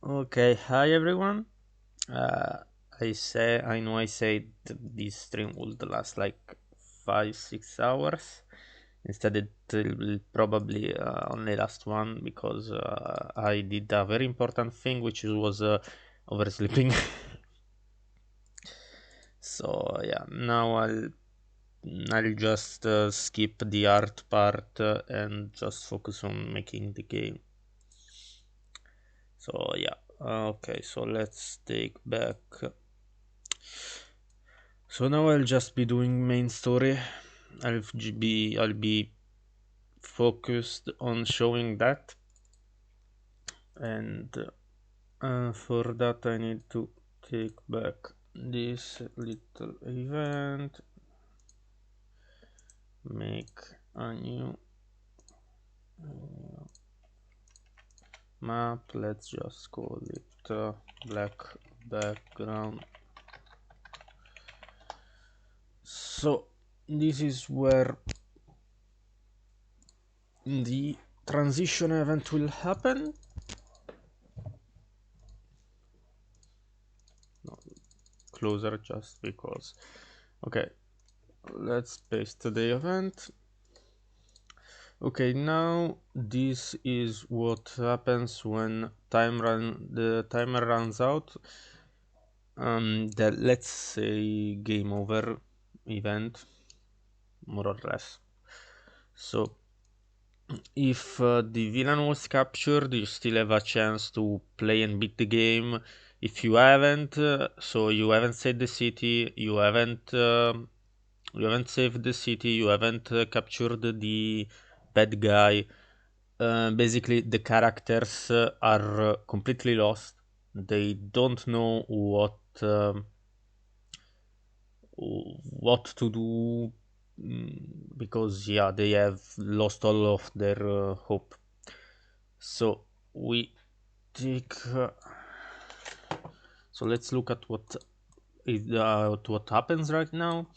Okay, hi everyone. Uh, I know I said this stream would last like 5-6 hours. Instead, it will probably only last one because I did a very important thing, which was oversleeping. So yeah, now I'll just skip the art part and just focus on making the game. So yeah, okay. So let's take back. So now I'll just be doing main story. I'll be focused on showing that, and for that I need to take back this little event, make a new map. Let's just call it black background. So this is where the transition event will happen. No, closer just because. Okay, let's paste the event. Okay, now this is what happens when the timer runs out. The let's say game over event, more or less. So if the villain was captured, you still have a chance to play and beat the game. If you haven't, so you haven't saved the city, you haven't saved the city, you haven't captured the bad guy. Basically, the characters are completely lost. They don't know what to do, because yeah, they have lost all of their hope. So we take. So let's look at what happens right now.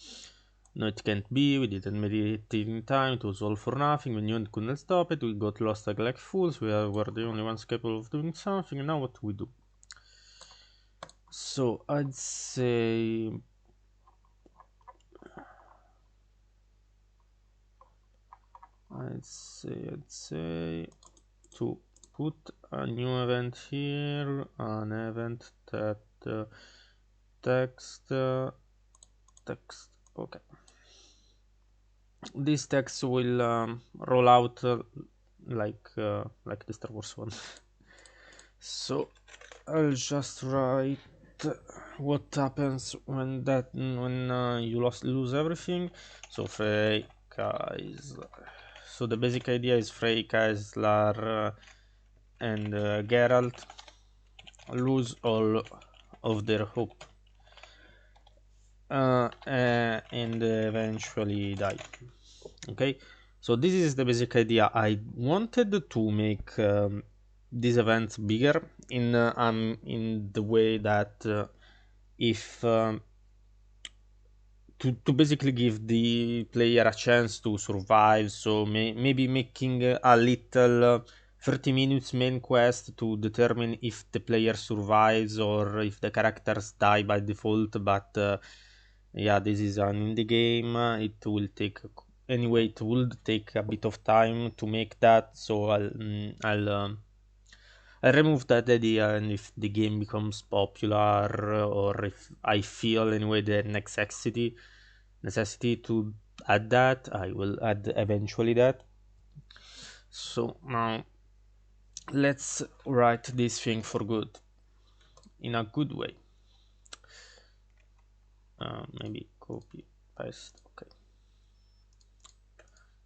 No, it can't be. We didn't meditate in time. It was all for nothing. We knew and couldn't stop it. We got lost like fools. Were the only ones capable of doing something. And now what do we do? So I'd say to put a new event here, an event that text text. Okay, this text will roll out like the Star Wars one. So I'll just write what happens when you lose everything. So Frey, Kaisler. So the basic idea is Frey, Kaisler, and Geralt lose all of their hope, and eventually die. Okay, so this is the basic idea. I wanted to make this event bigger in the way that if to basically give the player a chance to survive. So maybe making a little 30 minutes main quest to determine if the player survives or if the characters die by default. But yeah, this is an indie game. It will take anyway. It would take a bit of time to make that. So I remove that idea, and if the game becomes popular, or if I feel anyway the necessity to add that, I will add eventually that. So now let's write this thing for good, in a good way. Maybe copy paste. Okay.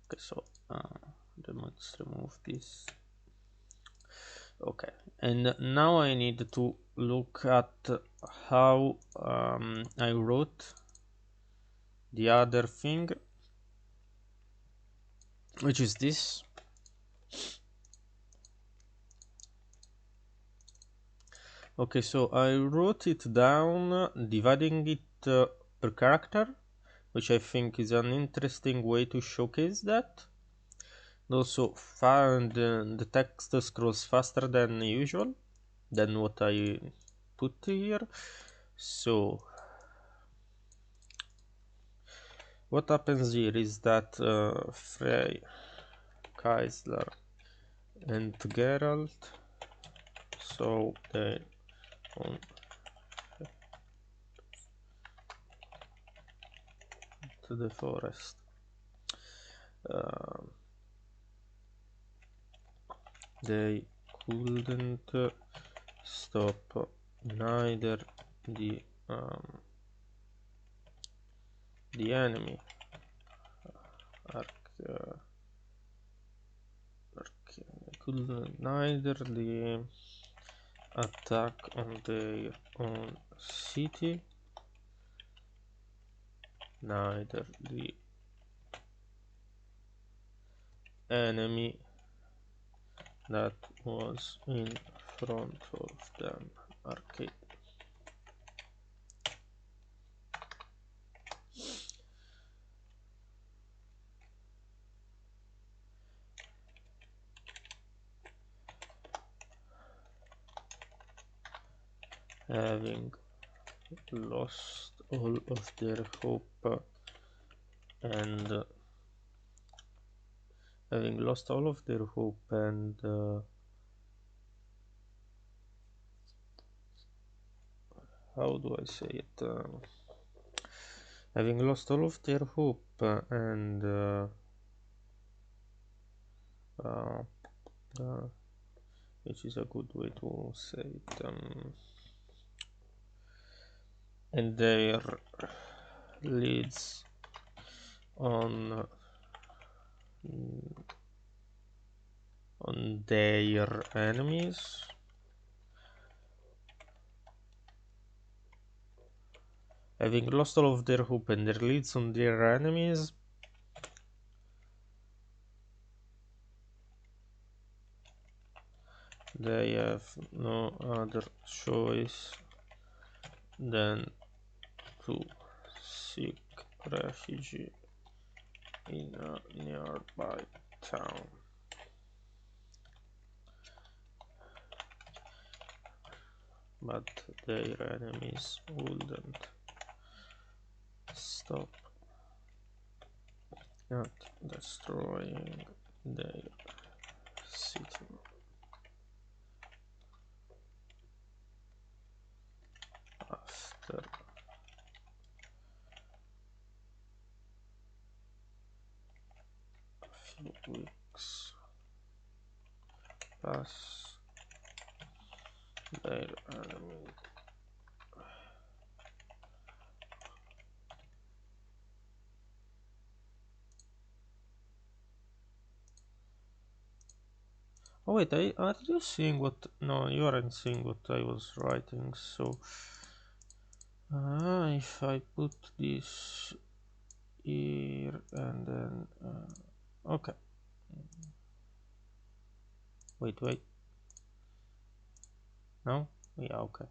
Okay. So let's remove this. Okay, and now I need to look at how I wrote the other thing, which is this. Okay, so I wrote it down, dividing it per character, which I think is an interesting way to showcase that. Also, the text scrolls faster than usual. than what I put here. So what happens here is that Frey, Kaisler and Geralt, so they on to the forest. They couldn't stop neither the enemy couldn't neither the attack on their own city, neither the enemy that was in front of them. Arcade. Having lost all of their hope and having lost all of their hope and how do I say it? Having lost all of their hope and which is a good way to say it, and their leads on their enemies. Having lost all of their hope and their leads on their enemies, they have no other choice than to seek refuge in a nearby town. But their enemies wouldn't stop at destroying their city. After a few weeks pass, their enemy oh wait, are you seeing what? No, you aren't seeing what I was writing. So if I put this here and then okay. Wait. No? Yeah, okay.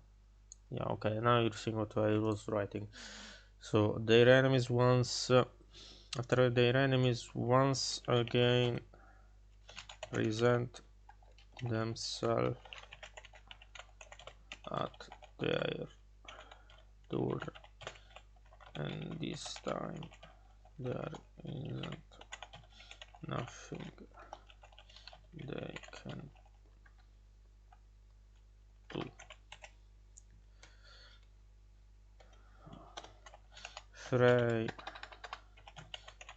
Yeah, okay. Now you're seeing what I was writing. So their enemies once after their enemies once again present themselves at their door, and this time there isn't nothing they can do. Frey,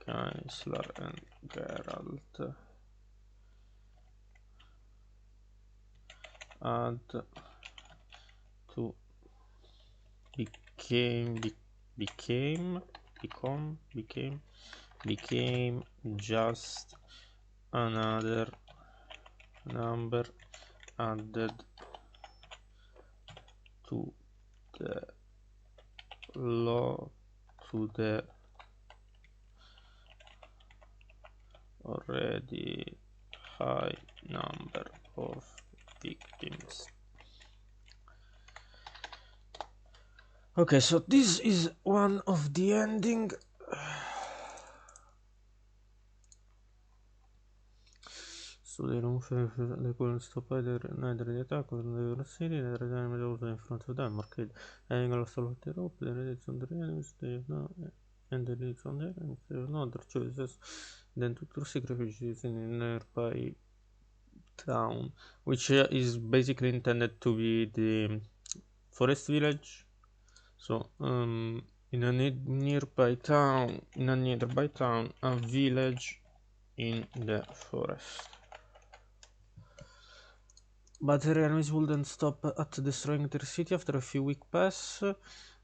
Kaisler and Geralt add to became just another number added to the law, to the already high number of victims. Okay, so this is one of the ending. So they don't they couldn't stop neither the attack on the city, neither the enemy also in front of them. Arcade, having lost all of the rope, the relics on the enemies, they have no, and the relics on the enemies, they have no other choices than to seek refugees in a nearby town, which is basically intended to be the forest village. So, in a nearby town, a village in the forest. But their enemies wouldn't stop at destroying their city. After a few weeks pass,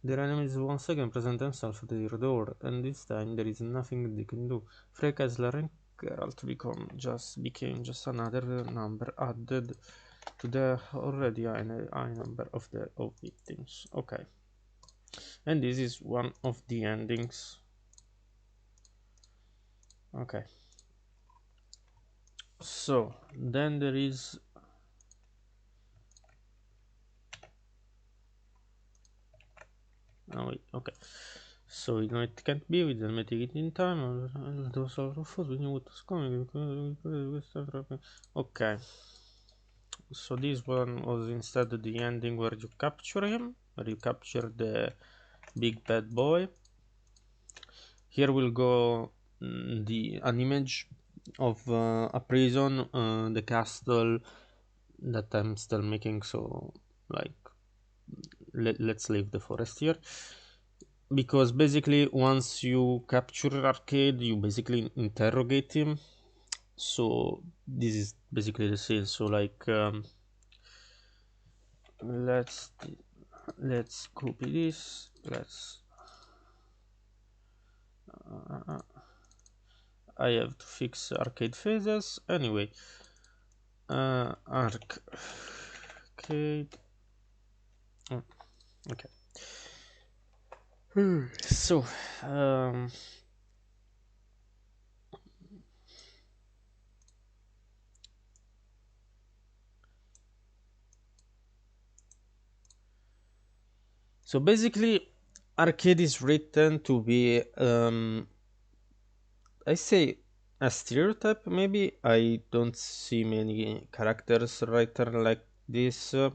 their enemies once again present themselves at their door, and this time there is nothing they can do. Frey, Kessler, and Geralt became just another number added to the already high number of victims. Okay, and this is one of the endings. Okay, so then there is oh wait, okay. So you know it can't be, we didn't make it in time, or those are food, we knew what was coming. Okay. So this one was instead the ending where you capture him, where you capture the big bad boy. Here we'll go an image of a prison, the castle that I'm still making, so like let's leave the forest here, because basically once you capture Arcade you basically interrogate him. So this is basically the scene. So like let's copy this, I have to fix arcade phases anyway. Arcade. Okay. So so basically arcade is written to be I say a stereotype. Maybe I don't see many characters written like this, so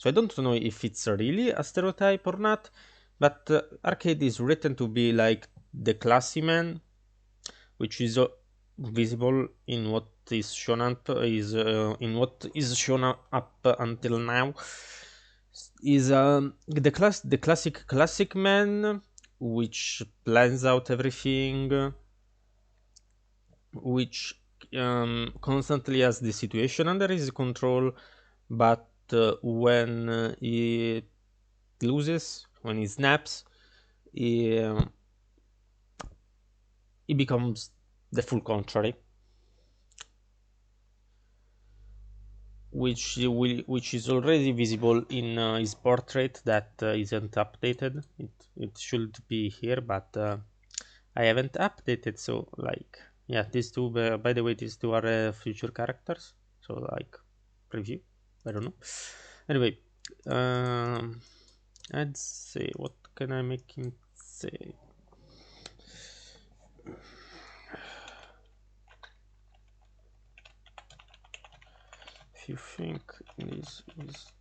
I don't know if it's really a stereotype or not. But arcade is written to be like the classy man, which is visible in what is shown up until now. Is the classic man, which plans out everything, which constantly has the situation under his control, but when he loses, when he snaps, he becomes the full contrary, which is already visible in his portrait that isn't updated. It should be here, but I haven't updated. So like, yeah, these two. By the way, these two are future characters. So like, preview. I don't know. Anyway, I'd say, what can I make him say? If you think this is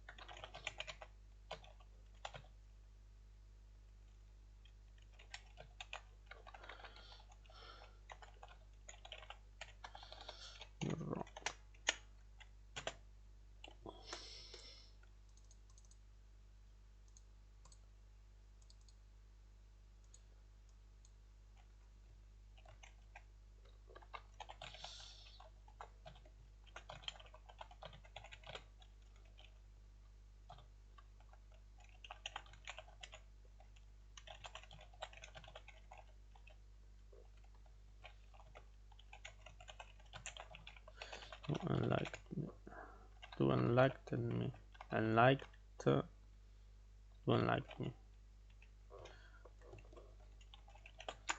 wrong. Unliked me. To unliked me. Unliked to unlike me.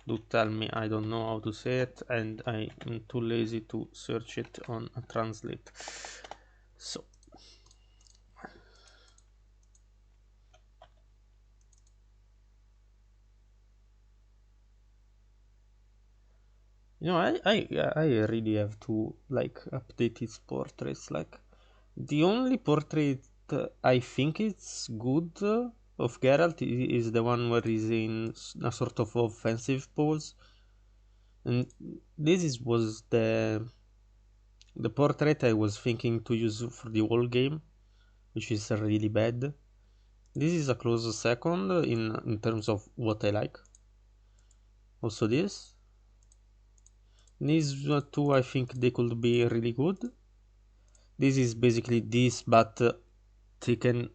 Do tell me, I don't know how to say it, and I'm too lazy to search it on a translate. So I really have to like update his portraits. Like the only portrait I think it's good of Geralt is the one where he's in a sort of offensive pose, and was the portrait I was thinking to use for the whole game, which is really bad. This is a close second in terms of what I like. Also these two I think they could be really good. This is basically this but taken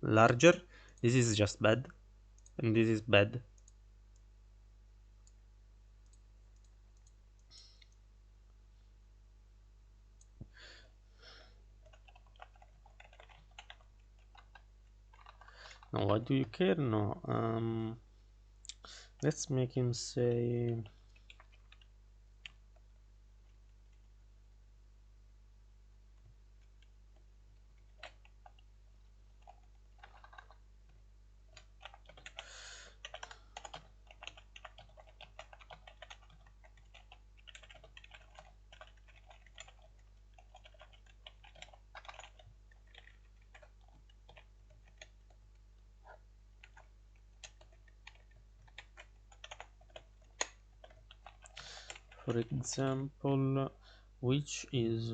larger. This is just bad, and this is bad. Now why do you care? No, let's make him say for example, which is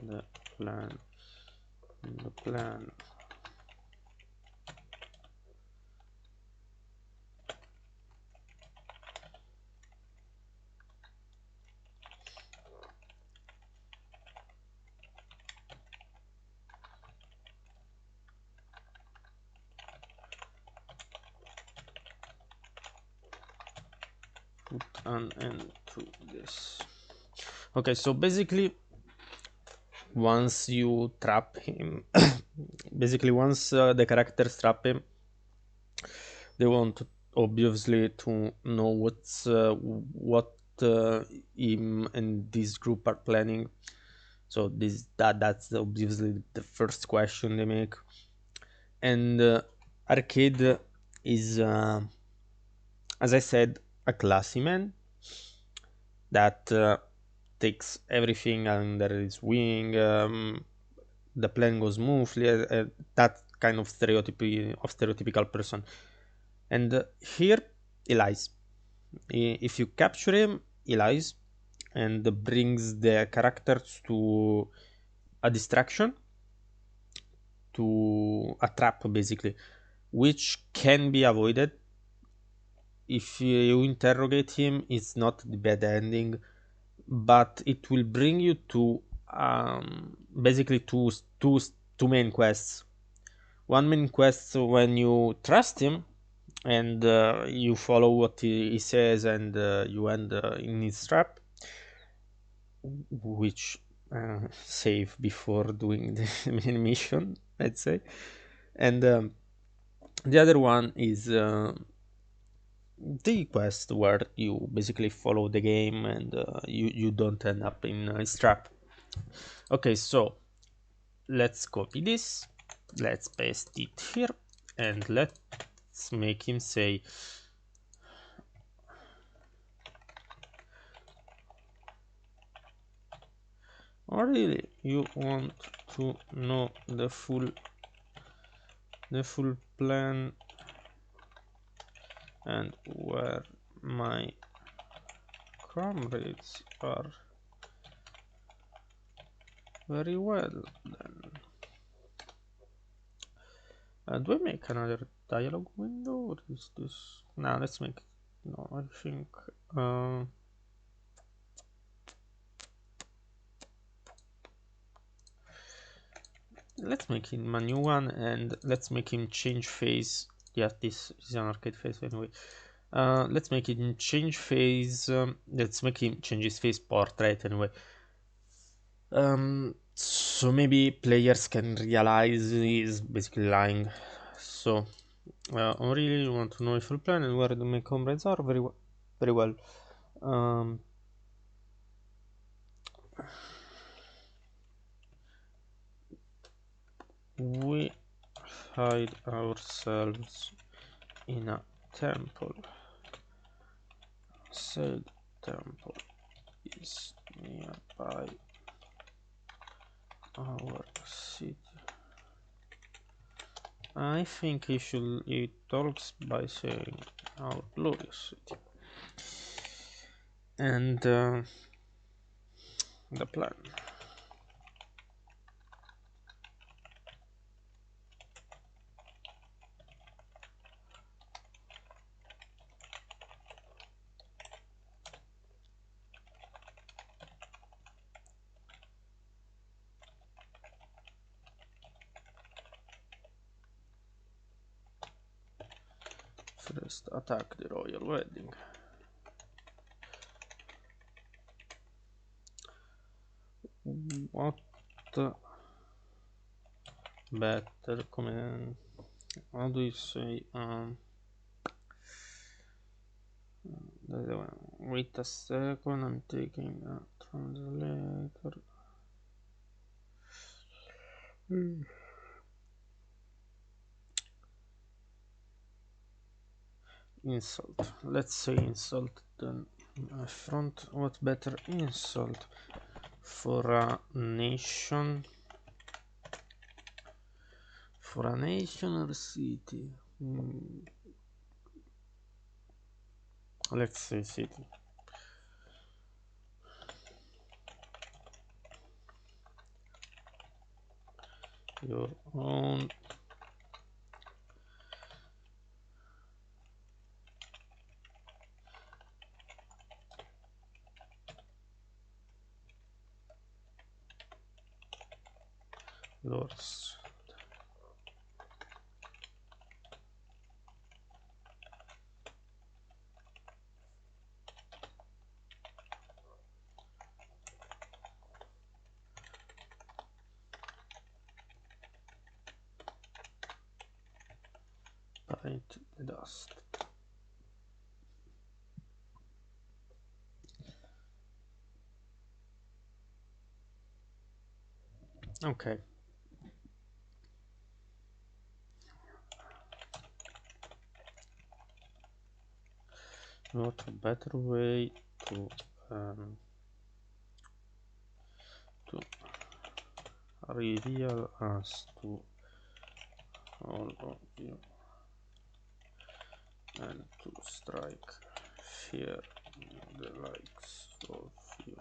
the plan the plan put an end to this. Okay, so basically once you trap him basically once the characters trap him, they want obviously to know what him and this group are planning. So that's obviously the first question they make. And Arcade is as I said, a classy man that takes everything under his wing. The plan goes smoothly. That kind of stereotypical person. And here he lies. If you capture him, he lies and brings the characters to a distraction, to a trap basically, which can be avoided if you interrogate him. It's not the bad ending, but it will bring you to basically two main quests. One main quest when you trust him and you follow what he says, and you end in his trap, which save before doing the main mission, let's say. And the other one is the quest where you basically follow the game and you don't end up in his trap. Okay, so let's copy this, let's paste it here, and let's make him say oh really, you want to know the full plan and where my comrades are? Very well then. Do I make another dialogue window, or is this? Now let's make. No, I think. Let's make him a new one, and let's make him change phase. Yeah, this is an arcade phase anyway. Let's make him change phase. Let's make him change his face portrait anyway. So maybe players can realize he's basically lying. So I really want to know if you plan and where the main comrades are. Very well. We hide ourselves in a temple. Said temple is nearby our city. I think he talks by saying our glorious city. And the plan. First attack the royal wedding. What better command? How do you say wait a second, I'm taking a translator. Insult. Let's say insult then affront. What better insult for a nation? For a nation or city? Let's say city. Your own lords. Bite the dust. Okay. What a better way to reveal us to all of you and to strike fear in the likes of you.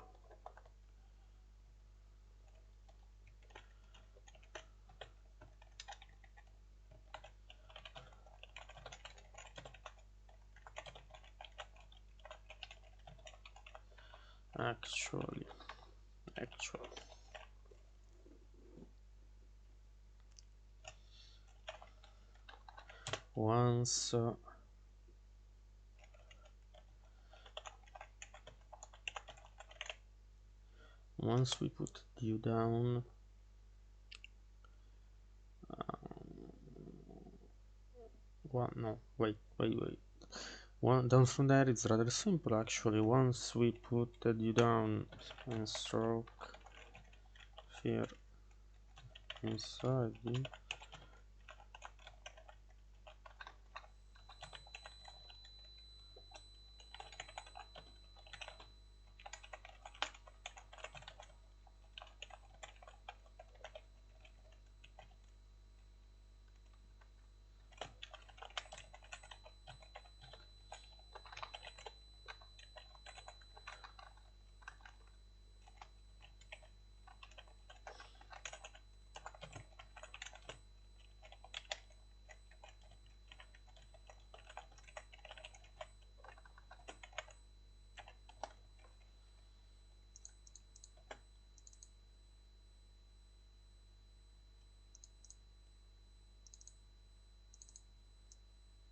Actually, once once we put you down, no, wait. One down from there, it's rather simple actually. Once we put you down and stroke fear inside you,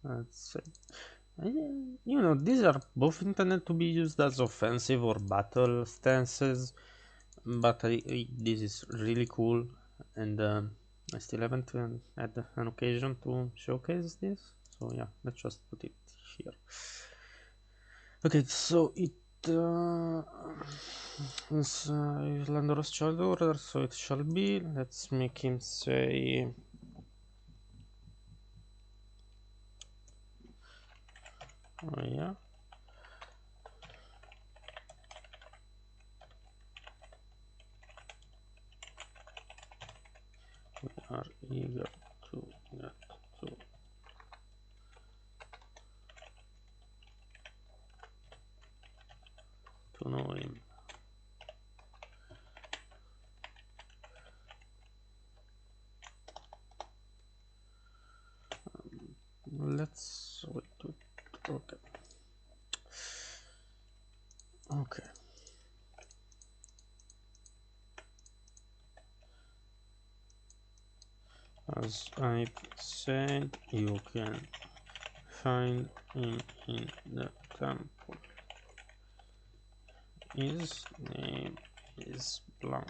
let's say. You know, these are both intended to be used as offensive or battle stances, but this is really cool, and I still haven't had an occasion to showcase this, so yeah, let's just put it here. Okay, so it is Landoros child order, so it shall be. Let's make him say Oh yeah. We are eager to get to know him. Let's wait. Okay. Okay. As I said, you can find him in the temple. His name is blank.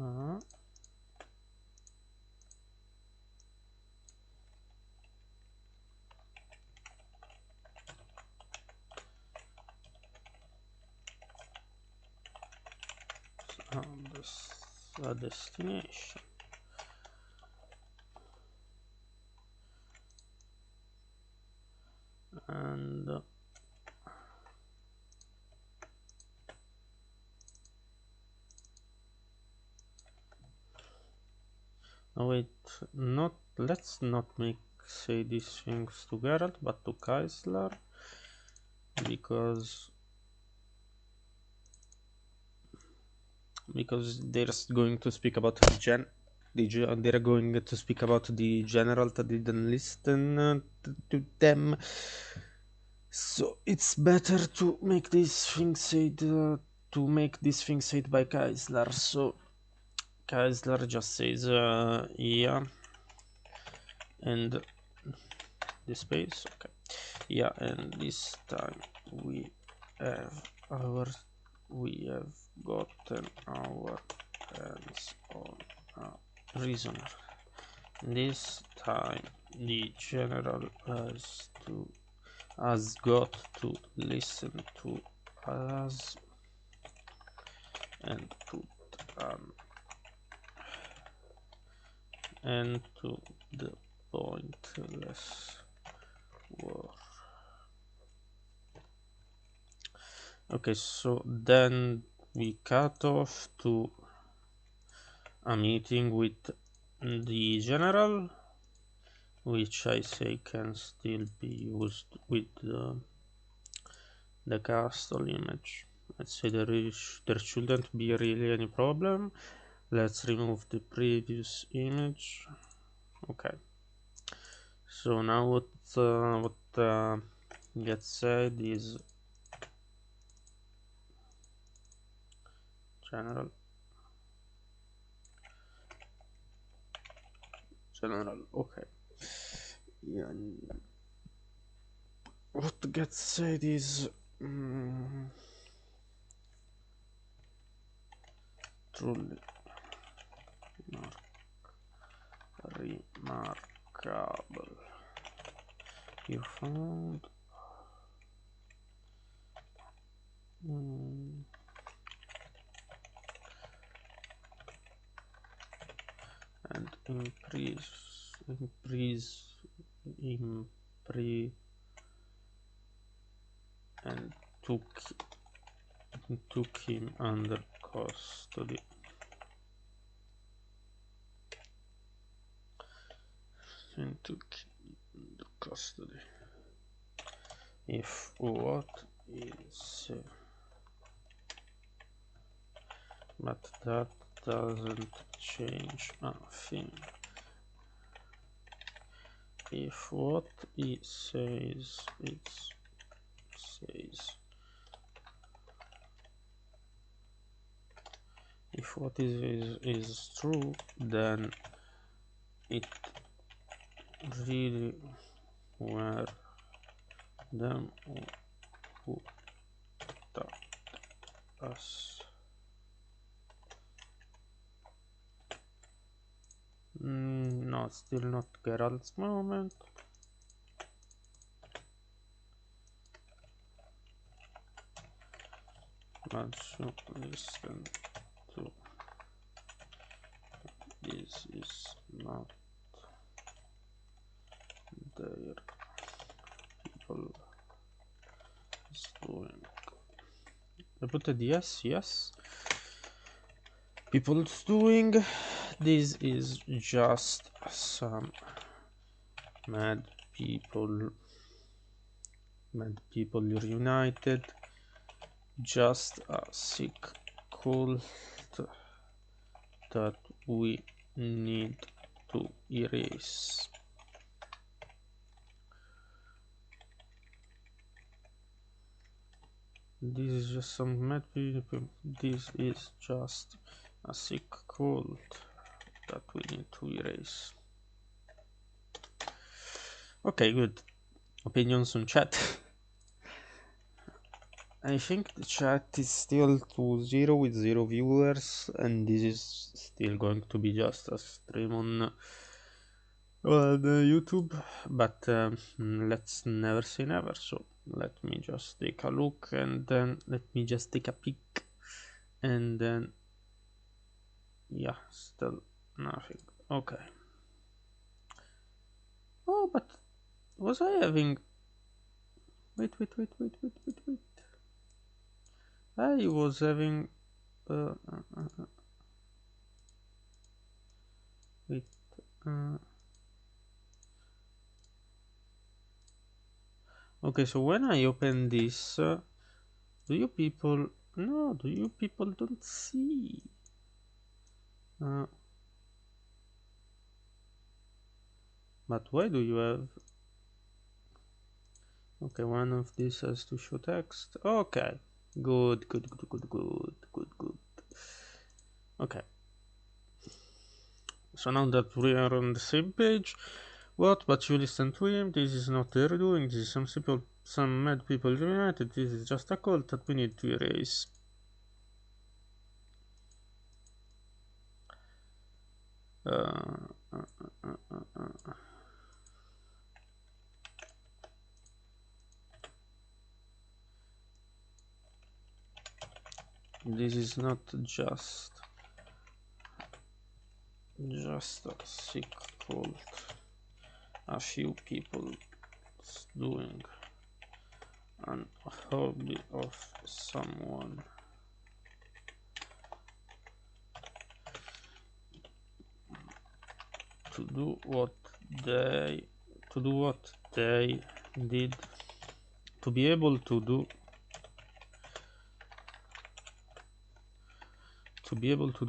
Uh, the destination. And no, wait, not let's not make say these things to Geralt, but to Kaisler, because they're going to speak about they're going to speak about the general that didn't listen to them. So it's better to make these things said by Kaisler. So Kaisler just says yeah, and the space, okay, yeah, and this time we have our we have gotten our hands on a prisoner. This time the general has got to listen to us and put an end to the pointless war. Okay, so then we cut off to a meeting with the general, which I say can still be used with the castle image. Let's say there shouldn't be really any problem. Let's remove the previous image. Okay. So now what gets said is general. Okay. Yeah. What gets said is truly remarkable. You found and impre and took him under custody. And took him under custody. If what is but that doesn't change a thing. If what he says if what is true, then it really were them who taught us. No, still not Geralt's moment. But should listen to this is not their people is doing. I put a yes. People's doing. This is just some mad people reunited. Just a sick cult that we need to erase. This is just some mad people. This is just a sick cult that we need to erase. Okay, good. Opinions on chat. I think the chat is still to 0 with 0 viewers, and this is still going to be just a stream on the YouTube, but let's never say never. So let me just take a look, and then let me just take a peek, and then yeah, still nothing. Okay. Oh, but was I having? Wait. I was having. Wait. Okay, so when I open this, do you people? No, do you people don't see? But why do you have? Okay, one of these has to show text. Okay, good. Okay, so now that we are on the same page, what? But you listen to him. This is not their doing. This is some mad people united. This is just a cult that we need to erase. This is not just a sick cult. A few people doing an hobby of someone. To do what they did, to be able to do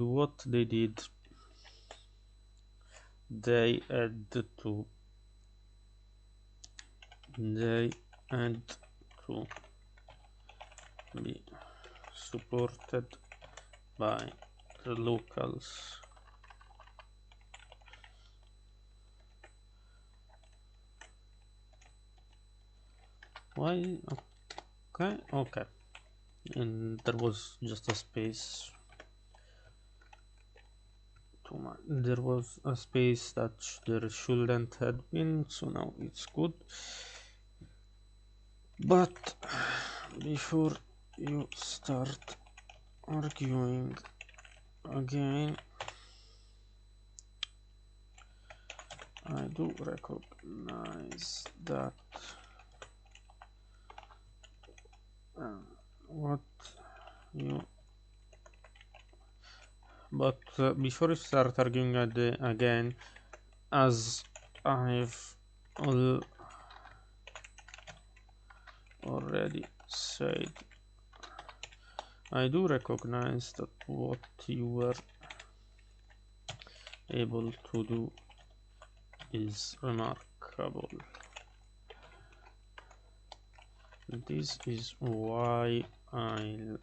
what they did, they had to be supported by the locals. Why? Okay. And there was just a space. There was a space that there shouldn't have been, so now it's good. But before you start arguing again, I do recognize that but before you start arguing again, as I've already said, I do recognize that what you were able to do is remarkable. This is why I'll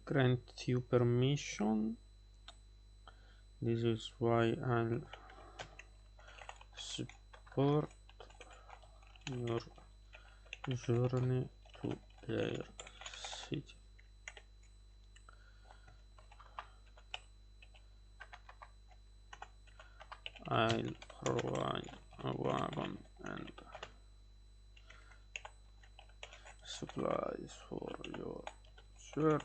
grant you permission. This is why I'll support your journey to their city. I'll provide a wagon and supplies for your journey.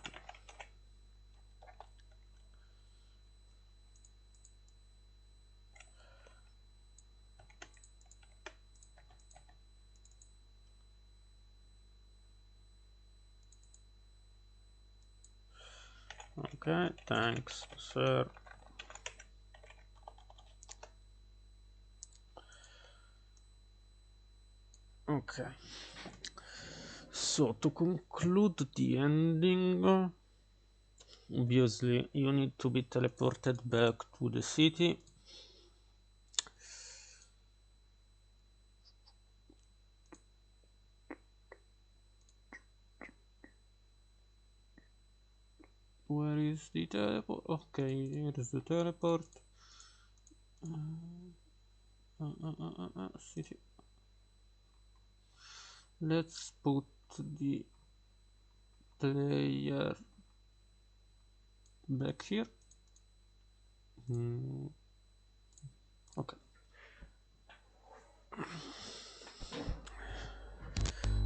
Okay, thanks, sir. Okay. So to conclude the ending, obviously you need to be teleported back to the city. Where is the teleport? Okay, here is the teleport. City. Let's put the player back here. Okay.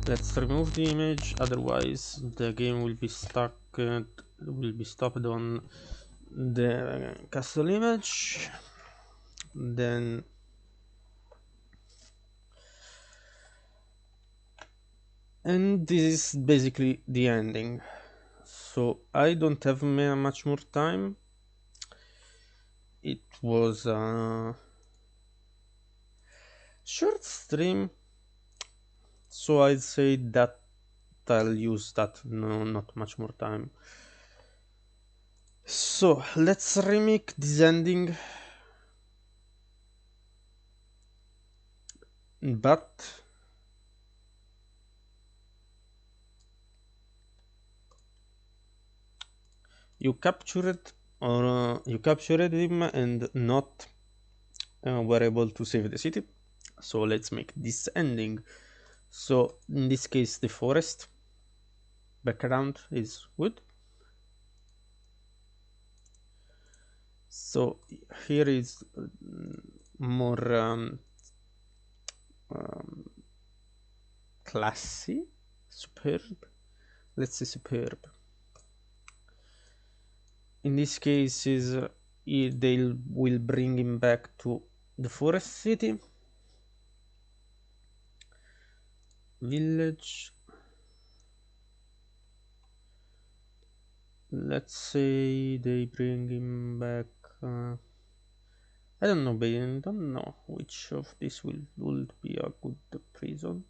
Let's remove the image, otherwise the game will be stuck, will be stopped on the castle image. Then and this is basically the ending. So I don't have much more time. It was a short stream, so I'd say that I'll use that, no, not much more time. So let's remake this ending, but you captured him and not were able to save the city. So let's make this ending. So in this case the forest background is wood. So here is more classy, superb, let's say superb. In this case is they will bring him back to the forest city village. Let's say they bring him back. I don't know, but I don't know which of this would be a good prison.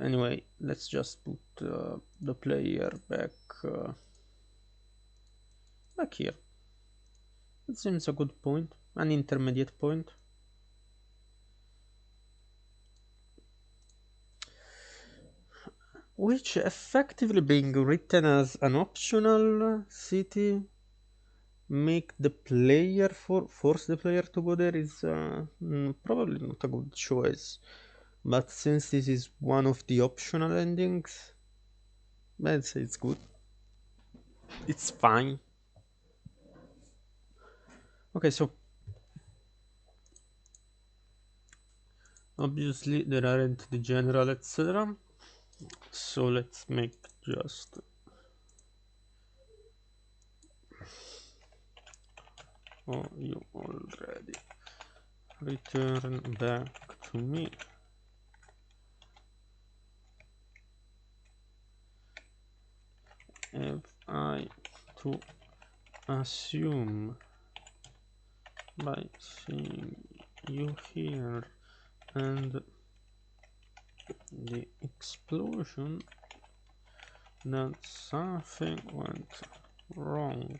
Anyway, let's just put the player back back here. It seems a good point, an intermediate point. Which effectively being written as an optional city, make the player force the player to go there is probably not a good choice. But since this is one of the optional endings, I'd say it's good. It's fine. Okay, so obviously there aren't the general etc. So let's make just you already return back to me. If I to assume by seeing you here and the explosion that something went wrong,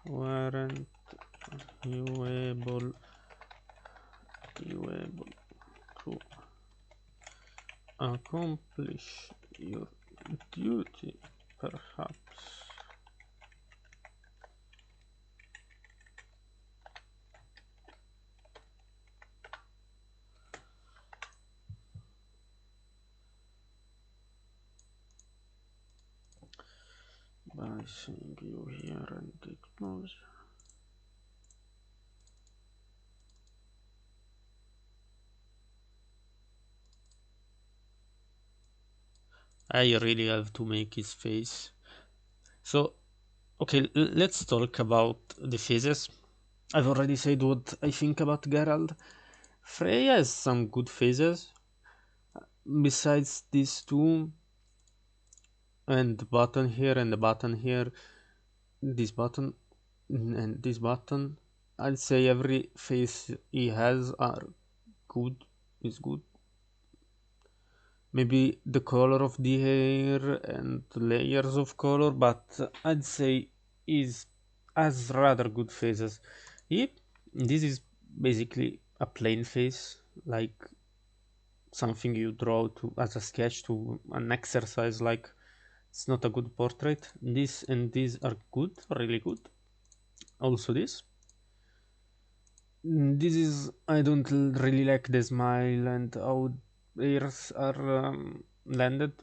weren't you able to accomplish your duty, perhaps? by seeing you here and expose. I really have to make his face. So, okay, let's talk about the phases. I've already said what I think about Geralt. Freya has some good phases. Besides these two, and the button here and the button here, this button and this button, I'd say every phase he has are good, is good. Maybe the color of the hair and layers of color, but I'd say is has rather good faces. Yep, this is basically a plain face, like something you draw to as a sketch to an exercise. Like it's not a good portrait. This and these are good, really good. Also this. This is I don't really like the smile and how ears are landed.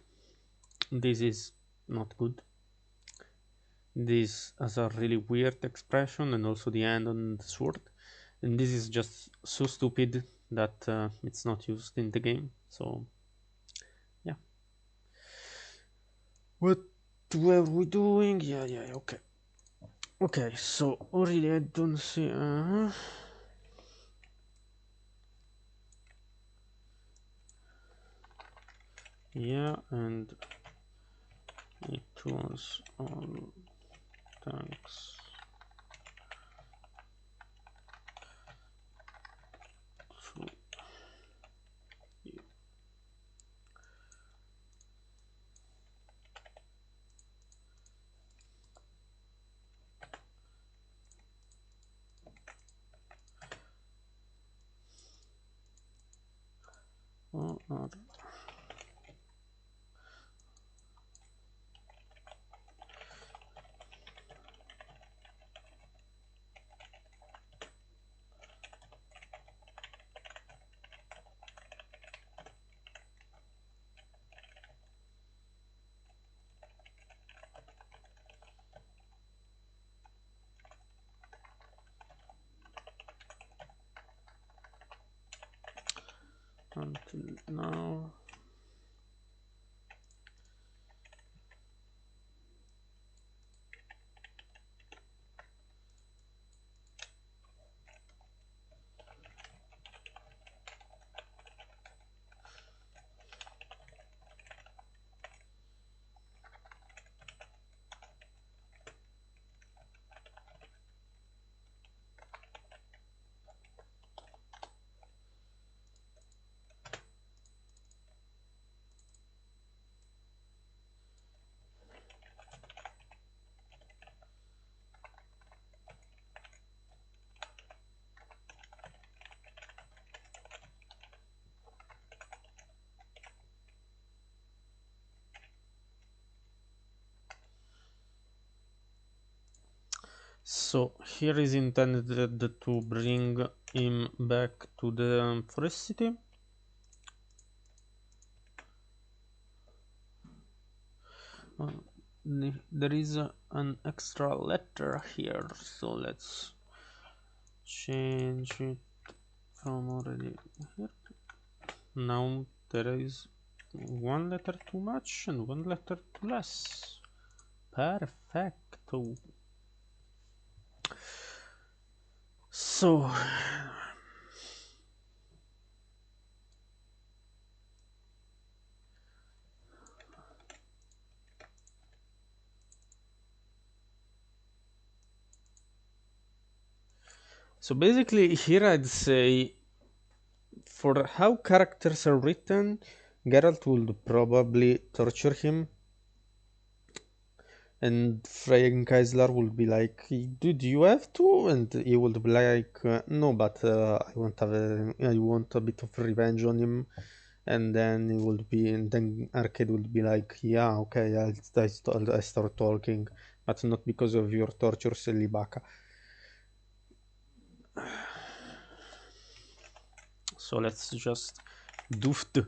This is not good. This has a really weird expression, and also the hand on the sword. And this is just so stupid that it's not used in the game. So, yeah. What were we doing? Yeah, okay. Okay, so really I don't see. Yeah, and it was all thanks to you. Until now. So here is intended to bring him back to the forest city. Uh, there is an extra letter here, so let's change it from already here. Now there is one letter too much and one letter too less. Perfecto. So so basically here I'd say for how characters are written, Geralt would probably torture him, and Kaisler will be like, "Dude, you have to," and he would be like, "No, but I want a bit of revenge on him." And then and then Arcade would be like, "Yeah, okay, I start talking, but not because of your torture, silly baka." So let's just dooft.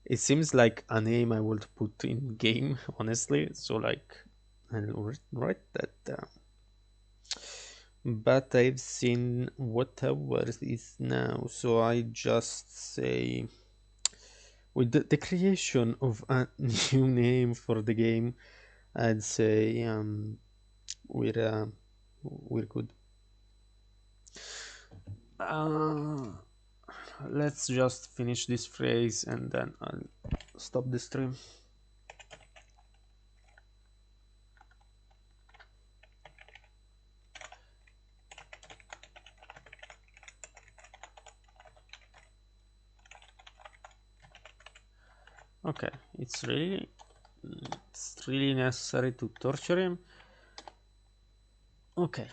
It seems like a name I would put in game, honestly. So like, I'll write that down. But I've seen whatever it is now, so I just say with the creation of a new name for the game, I'd say we're uh, we're good. Uh, let's just finish this phrase and then I'll stop the stream. Okay, it's really necessary to torture him. Okay,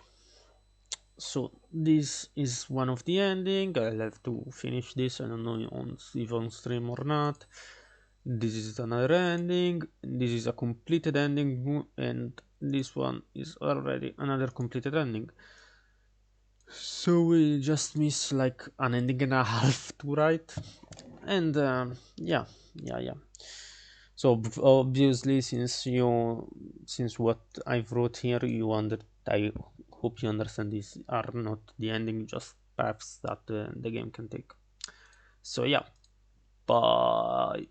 so this is one of the ending. I'll have to finish this. I don't know if on stream or not. This is another ending. This is a completed ending, and this one is already another completed ending. So we just miss like an ending and a half to write, and yeah. So obviously, since what I've wrote here, I hope you understand these are not the ending, just paths that the game can take. So yeah, bye.